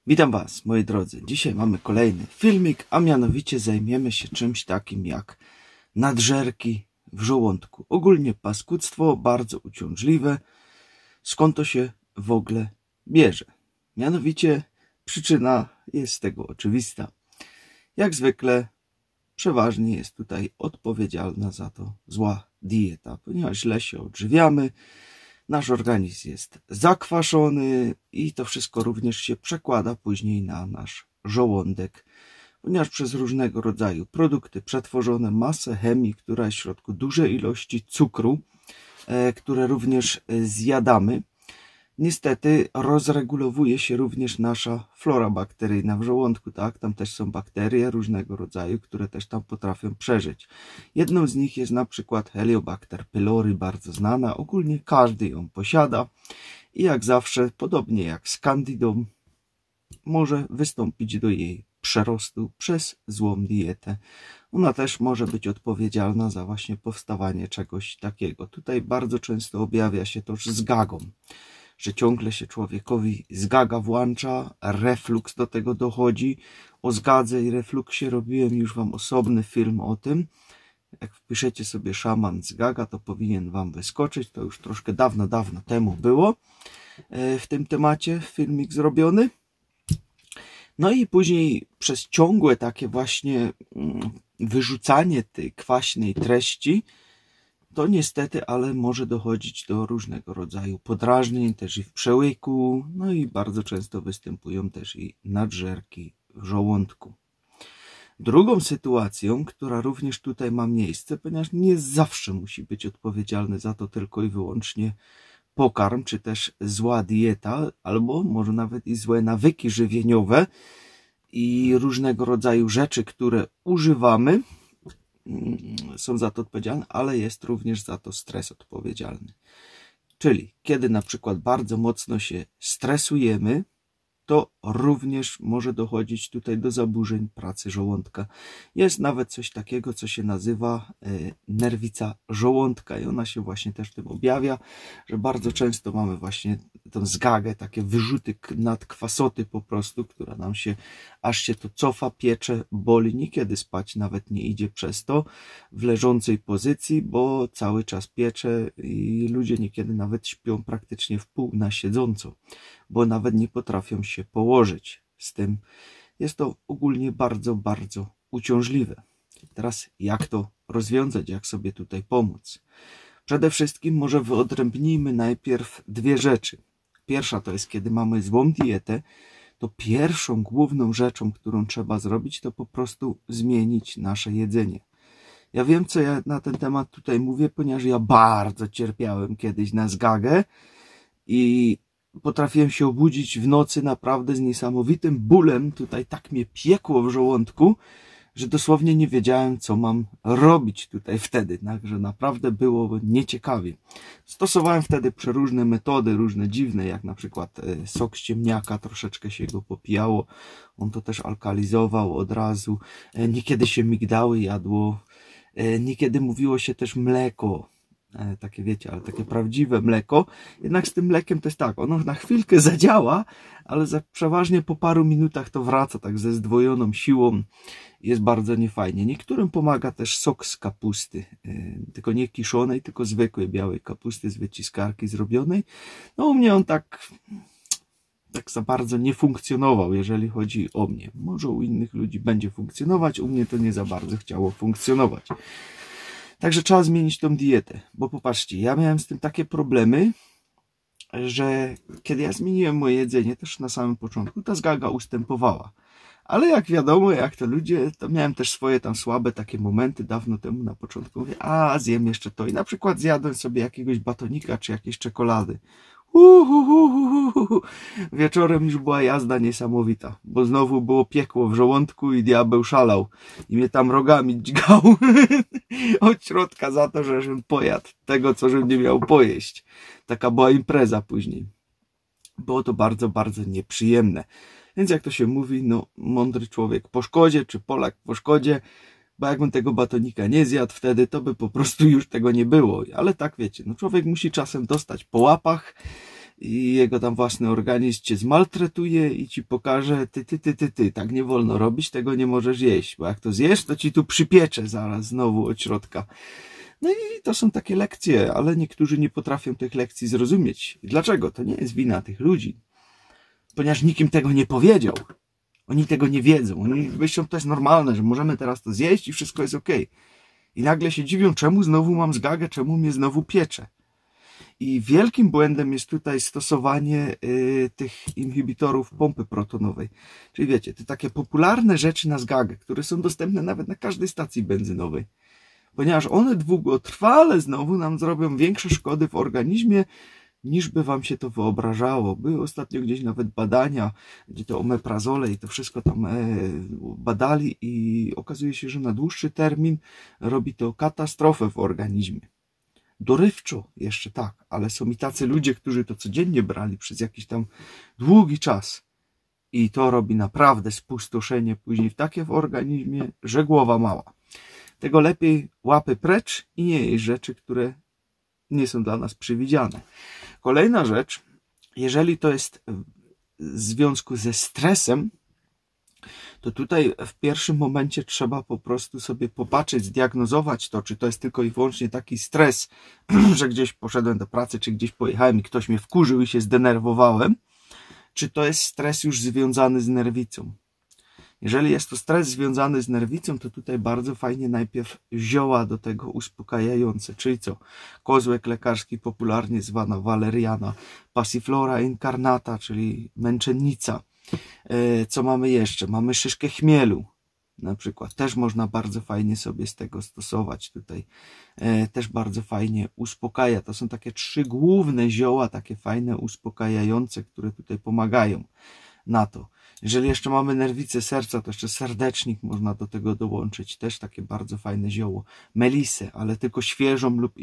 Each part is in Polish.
Witam Was, moi drodzy. Dzisiaj mamy kolejny filmik, a mianowicie zajmiemy się czymś takim jak nadżerki w żołądku. Ogólnie paskudztwo bardzo uciążliwe. Skąd to się w ogóle bierze? Mianowicie przyczyna jest z tego oczywista. Jak zwykle przeważnie jest tutaj odpowiedzialna za to zła dieta, ponieważ źle się odżywiamy. Nasz organizm jest zakwaszony i to wszystko również się przekłada później na nasz żołądek, ponieważ przez różnego rodzaju produkty przetworzone, masę chemii, która jest w środku, duże ilości cukru, które również zjadamy. Niestety rozregulowuje się również nasza flora bakteryjna w żołądku, tak? Tam też są bakterie różnego rodzaju, które też tam potrafią przeżyć. Jedną z nich jest na przykład Heliobacter pylori, bardzo znana. Ogólnie każdy ją posiada i jak zawsze, podobnie jak z Candidą, może wystąpić do jej przerostu przez złą dietę. Ona też może być odpowiedzialna za właśnie powstawanie czegoś takiego. Tutaj bardzo często objawia się to z gagą, że ciągle się człowiekowi zgaga włącza, refluks do tego dochodzi. O zgadze i refluksie robiłem już Wam osobny film o tym. Jak wpiszecie sobie szaman zgaga, to powinien Wam wyskoczyć. To już troszkę dawno temu było w tym temacie filmik zrobiony. No i później przez ciągłe takie właśnie wyrzucanie tej kwaśnej treści, to niestety, ale może dochodzić do różnego rodzaju podrażnień, też i w przełyku, no i bardzo często występują też i nadżerki w żołądku. Drugą sytuacją, która również tutaj ma miejsce, ponieważ nie zawsze musi być odpowiedzialny za to tylko i wyłącznie pokarm, czy też zła dieta, albo może nawet i złe nawyki żywieniowe i różnego rodzaju rzeczy, które używamy, są za to odpowiedzialne, ale jest również za to stres odpowiedzialny. Czyli kiedy na przykład bardzo mocno się stresujemy, to również może dochodzić tutaj do zaburzeń pracy żołądka. Jest nawet coś takiego, co się nazywa nerwica żołądka i ona się właśnie też tym objawia, że bardzo często mamy właśnie tą zgagę, takie wyrzuty nadkwasoty po prostu, która nam się, aż się to cofa, piecze, boli, niekiedy spać nawet nie idzie przez to w leżącej pozycji, bo cały czas piecze i ludzie niekiedy nawet śpią praktycznie w pół na siedząco, bo nawet nie potrafią się położyć z tym. Jest to ogólnie bardzo uciążliwe. Teraz jak to rozwiązać, jak sobie tutaj pomóc? Przede wszystkim może wyodrębnijmy najpierw dwie rzeczy. Pierwsza to jest, kiedy mamy złą dietę, to pierwszą główną rzeczą, którą trzeba zrobić, to po prostu zmienić nasze jedzenie. Ja wiem, co ja na ten temat tutaj mówię, ponieważ ja bardzo cierpiałem kiedyś na zgagę i potrafiłem się obudzić w nocy naprawdę z niesamowitym bólem. Tutaj tak mnie piekło w żołądku, że dosłownie nie wiedziałem, co mam robić tutaj wtedy. Także naprawdę było nieciekawie. Stosowałem wtedy przeróżne metody, różne dziwne, jak na przykład sok z ciemniaka, troszeczkę się go popijało. On to też alkalizował od razu. Niekiedy się migdały jadło. Niekiedy mówiło się też mleko. Takie wiecie, ale takie prawdziwe mleko. Jednak z tym mlekiem to jest tak, ono na chwilkę zadziała, ale przeważnie po paru minutach to wraca tak ze zdwojoną siłą. Jest bardzo niefajnie. Niektórym pomaga też sok z kapusty, tylko nie kiszonej, tylko zwykłej białej kapusty z wyciskarki zrobionej. No u mnie on tak za bardzo nie funkcjonował, jeżeli chodzi o mnie. Może u innych ludzi będzie funkcjonować, u mnie to nie za bardzo chciało funkcjonować. Także trzeba zmienić tą dietę, bo popatrzcie, ja miałem z tym takie problemy, że kiedy ja zmieniłem moje jedzenie, też na samym początku, ta zgaga ustępowała. Ale jak wiadomo, jak to ludzie, to miałem też swoje tam słabe takie momenty dawno temu na początku. Mówię, zjem jeszcze to. I na przykład zjadłem sobie jakiegoś batonika czy jakieś czekolady. Wieczorem już była jazda niesamowita, bo znowu było piekło w żołądku i diabeł szalał i mnie tam rogami dźgał od środka za to, żebym pojadł tego, co żebym nie miał pojeść. Taka była impreza później. Było to bardzo nieprzyjemne. Więc jak to się mówi, no mądry człowiek po szkodzie, czy Polak po szkodzie, bo jakbym tego batonika nie zjadł wtedy, to by po prostu już tego nie było. Ale tak wiecie, no człowiek musi czasem dostać po łapach i jego tam własny organizm cię zmaltretuje i ci pokaże, ty, tak nie wolno robić, tego nie możesz jeść, bo jak to zjesz, to ci tu przypiecze zaraz znowu od środka. No i to są takie lekcje, ale niektórzy nie potrafią tych lekcji zrozumieć. I dlaczego? To nie jest wina tych ludzi, ponieważ nikt im tego nie powiedział. Oni tego nie wiedzą. Oni myślą, to jest normalne, że możemy teraz to zjeść i wszystko jest okej. I nagle się dziwią, czemu znowu mam zgagę, czemu mnie znowu piecze. I wielkim błędem jest tutaj stosowanie tych inhibitorów pompy protonowej. Czyli wiecie, te takie popularne rzeczy na zgagę, które są dostępne nawet na każdej stacji benzynowej. Ponieważ one długotrwale znowu nam zrobią większe szkody w organizmie, niż by wam się to wyobrażało. Były ostatnio gdzieś nawet badania, gdzie to omeprazole i to wszystko tam badali i okazuje się, że na dłuższy termin robi to katastrofę w organizmie. Dorywczo jeszcze tak, ale są i tacy ludzie, którzy to codziennie brali przez jakiś tam długi czas i to robi naprawdę spustoszenie później takie w organizmie, że głowa mała. Tego lepiej łapy precz i nie jeść rzeczy, które nie są dla nas przewidziane. Kolejna rzecz, jeżeli to jest w związku ze stresem, to tutaj w pierwszym momencie trzeba po prostu sobie popatrzeć, zdiagnozować to, czy to jest tylko i wyłącznie taki stres, że gdzieś poszedłem do pracy, czy gdzieś pojechałem i ktoś mnie wkurzył i się zdenerwowałem, czy to jest stres już związany z nerwicą. Jeżeli jest to stres związany z nerwicą, to tutaj bardzo fajnie najpierw zioła do tego uspokajające, czyli co? Kozłek lekarski, popularnie zwana waleriana, passiflora incarnata, czyli męczennica. Co mamy jeszcze? Mamy szyszkę chmielu na przykład. Też można bardzo fajnie sobie z tego stosować tutaj. Też bardzo fajnie uspokaja. To są takie 3 główne zioła, takie fajne, uspokajające, które tutaj pomagają na to. Jeżeli jeszcze mamy nerwicę serca, to jeszcze serdecznik można do tego dołączyć. Też takie bardzo fajne zioło. Melisę, ale tylko świeżą lub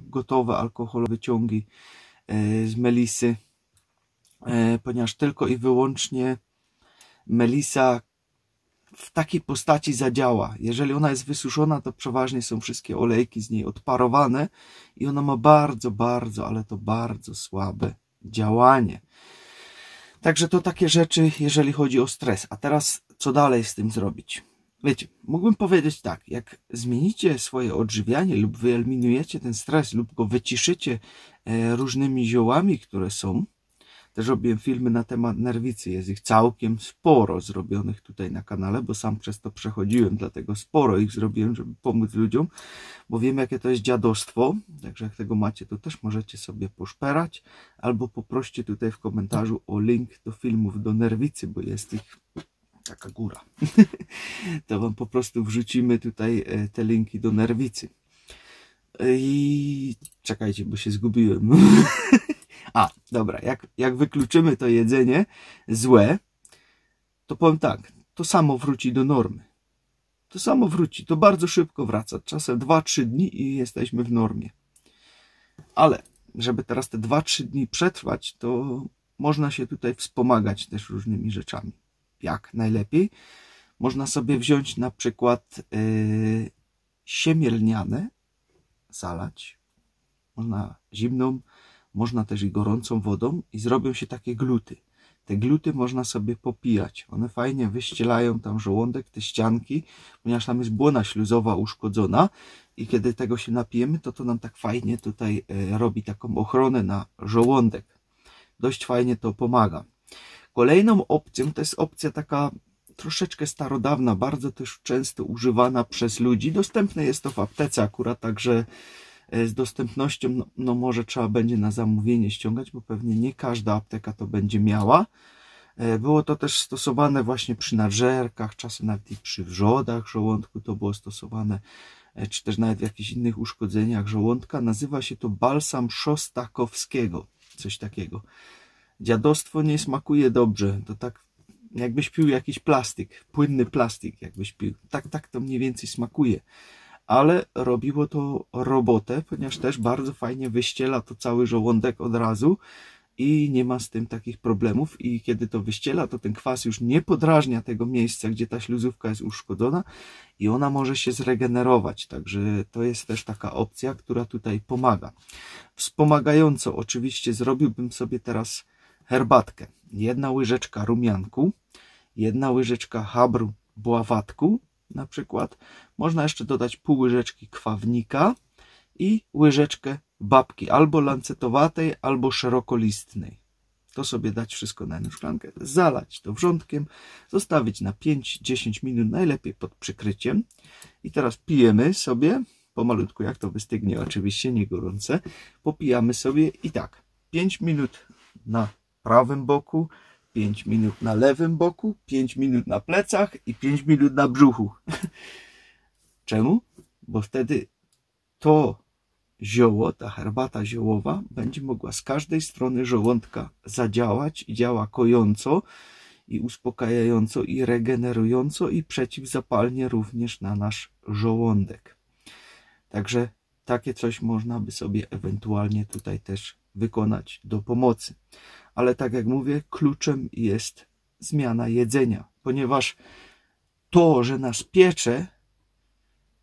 gotowe alkoholowe ciągi z melisy. Ponieważ tylko i wyłącznie melisa w takiej postaci zadziała. Jeżeli ona jest wysuszona, to przeważnie są wszystkie olejki z niej odparowane i ona ma bardzo, ale to bardzo słabe działanie. Także to takie rzeczy, jeżeli chodzi o stres. A teraz co dalej z tym zrobić? Wiecie, mógłbym powiedzieć tak, jak zmienicie swoje odżywianie lub wyeliminujecie ten stres lub go wyciszycie różnymi ziołami, które są. Też robiłem filmy na temat nerwicy, jest ich całkiem sporo zrobionych tutaj na kanale, bo sam przez to przechodziłem, dlatego sporo ich zrobiłem, żeby pomóc ludziom, bo wiem, jakie to jest dziadostwo, także jak tego macie, to też możecie sobie poszperać, albo poproście tutaj w komentarzu o link do filmów do nerwicy, bo jest ich taka góra. To wam po prostu wrzucimy tutaj te linki do nerwicy. I czekajcie, bo się zgubiłem. A, dobra, jak wykluczymy to jedzenie złe, to powiem tak, to samo wróci do normy. To samo wróci, to bardzo szybko wraca, czasem 2-3 dni i jesteśmy w normie. Ale, żeby teraz te 2-3 dni przetrwać, to można się tutaj wspomagać też różnymi rzeczami. Jak najlepiej? Można sobie wziąć na przykład siemię lniane, zalać, można zimną, można też i gorącą wodą i zrobią się takie gluty. Te gluty można sobie popijać. One fajnie wyścielają tam żołądek, te ścianki, ponieważ tam jest błona śluzowa uszkodzona i kiedy tego się napijemy, to nam tak fajnie tutaj robi taką ochronę na żołądek. Dość fajnie to pomaga. Kolejną opcją to jest opcja taka troszeczkę starodawna, bardzo też często używana przez ludzi. Dostępne jest to w aptece akurat, także z dostępnością, no może trzeba będzie na zamówienie ściągać, bo pewnie nie każda apteka to będzie miała. Było to też stosowane właśnie przy nadżerkach, czasem nawet i przy wrzodach żołądku to było stosowane, czy też nawet w jakichś innych uszkodzeniach żołądka. Nazywa się to balsam Szostakowskiego, coś takiego. Dziadostwo nie smakuje dobrze, to tak jakbyś pił jakiś plastik, płynny plastik jakbyś pił. Tak to mniej więcej smakuje. Ale robiło to robotę, ponieważ też bardzo fajnie wyściela to cały żołądek od razu i nie ma z tym takich problemów i kiedy to wyściela, to ten kwas już nie podrażnia tego miejsca, gdzie ta śluzówka jest uszkodzona i ona może się zregenerować, także to jest też taka opcja, która tutaj pomaga. Wspomagająco oczywiście zrobiłbym sobie teraz herbatkę. 1 łyżeczka rumianku, 1 łyżeczka habru bławatku na przykład. Można jeszcze dodać pół łyżeczki kwawnika i łyżeczkę babki, albo lancetowatej, albo szerokolistnej. To sobie dać wszystko na jedną szklankę, zalać to wrzątkiem, zostawić na 5-10 minut, najlepiej pod przykryciem. I teraz pijemy sobie, pomalutku jak to wystygnie, oczywiście nie gorące, popijamy sobie i tak, 5 minut na prawym boku, 5 minut na lewym boku, 5 minut na plecach i 5 minut na brzuchu. Czemu? Bo wtedy to zioło, ta herbata ziołowa będzie mogła z każdej strony żołądka zadziałać i działa kojąco i uspokajająco i regenerująco i przeciwzapalnie również na nasz żołądek. Także takie coś można by sobie ewentualnie tutaj też wykonać do pomocy. Ale tak jak mówię, kluczem jest zmiana jedzenia, ponieważ to, że nas piecze,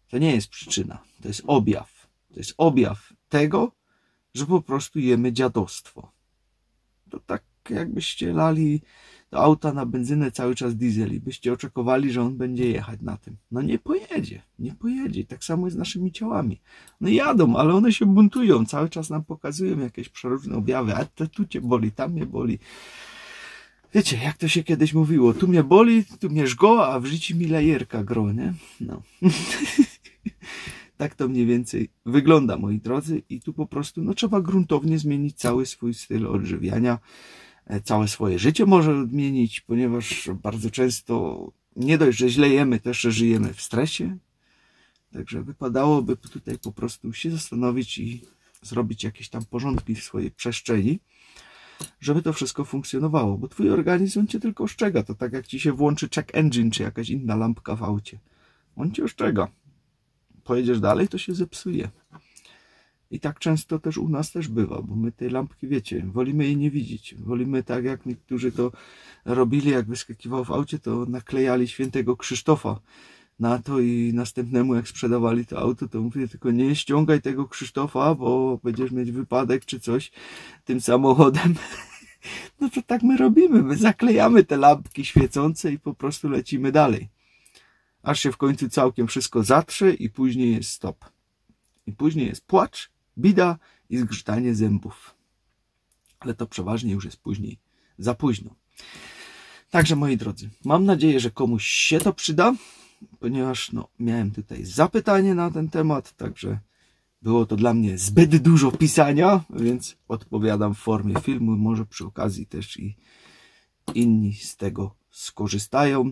to nie jest przyczyna, to jest objaw. To jest objaw tego, że po prostu jemy dziadostwo. To tak jakbyście lali do auta na benzynę cały czas diesel i byście oczekowali, że on będzie jechać na tym. No nie pojedzie, nie pojedzie. I tak samo jest z naszymi ciałami. No jadą, ale one się buntują. Cały czas nam pokazują jakieś przeróżne objawy. A to tu cię boli, tam mnie boli. Wiecie, jak to się kiedyś mówiło. Tu mnie boli, tu mnie żgo, a w życiu mi lajerka gro, nie? No. Tak to mniej więcej wygląda, moi drodzy. I tu po prostu no, trzeba gruntownie zmienić cały swój styl odżywiania. Całe swoje życie może odmienić, ponieważ bardzo często nie dość, że źle jemy, też że żyjemy w stresie. Także wypadałoby tutaj po prostu się zastanowić i zrobić jakieś tam porządki w swojej przestrzeni, żeby to wszystko funkcjonowało. Bo twój organizm, on cię tylko ostrzega. To tak jak ci się włączy check engine, czy jakaś inna lampka w aucie. On cię ostrzega. Pojedziesz dalej, to się zepsuje. I tak często też u nas też bywa, bo my tej lampki, wiecie, wolimy jej nie widzieć. Wolimy tak, jak niektórzy to robili, jak wyskakiwał w aucie, to naklejali świętego Krzysztofa na to i następnemu, jak sprzedawali to auto, to mówię, tylko nie ściągaj tego Krzysztofa, bo będziesz mieć wypadek czy coś tym samochodem. No to tak my robimy, my zaklejamy te lampki świecące i po prostu lecimy dalej. Aż się w końcu całkiem wszystko zatrze i później jest stop. I później jest płacz, bida i zgrzytanie zębów. Ale to przeważnie już jest później, za późno. Także moi drodzy, mam nadzieję, że komuś się to przyda, ponieważ no, miałem tutaj zapytanie na ten temat, także było to dla mnie zbyt dużo pisania, więc odpowiadam w formie filmu. Może przy okazji też i inni z tego skorzystają.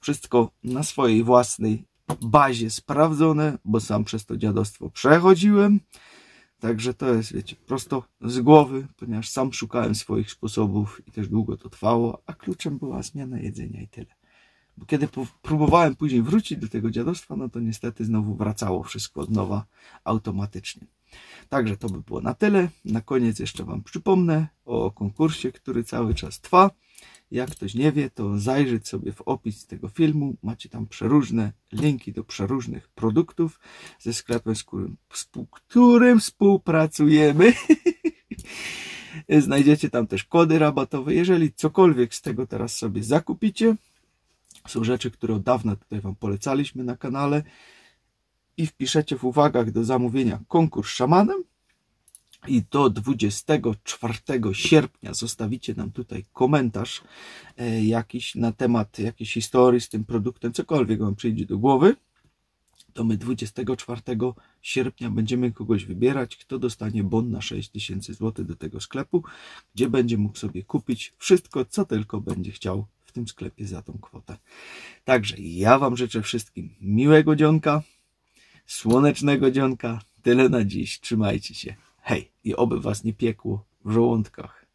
Wszystko na swojej własnej bazie sprawdzone, bo sam przez to dziadostwo przechodziłem. Także to jest, wiecie, prosto z głowy, ponieważ sam szukałem swoich sposobów i też długo to trwało, a kluczem była zmiana jedzenia i tyle. Bo kiedy próbowałem później wrócić do tego dziadostwa, no to niestety znowu wracało wszystko od nowa automatycznie. Także to by było na tyle. Na koniec jeszcze wam przypomnę o konkursie, który cały czas trwa. Jak ktoś nie wie, to zajrzeć sobie w opis tego filmu. Macie tam przeróżne linki do przeróżnych produktów ze sklepem, z którym współpracujemy. Znajdziecie tam też kody rabatowe. Jeżeli cokolwiek z tego teraz sobie zakupicie, są rzeczy, które od dawna tutaj wam polecaliśmy na kanale, i wpiszecie w uwagach do zamówienia konkurs szamanem i do 24 sierpnia zostawicie nam tutaj komentarz jakiś na temat jakiejś historii z tym produktem, cokolwiek wam przyjdzie do głowy, to my 24 sierpnia będziemy kogoś wybierać, kto dostanie bon na 6000 zł do tego sklepu, gdzie będzie mógł sobie kupić wszystko, co tylko będzie chciał w tym sklepie za tą kwotę. Także ja wam życzę wszystkim miłego dzionka, słonecznego dzionka. Tyle na dziś. Trzymajcie się. Hej, i oby was nie piekło w żołądkach.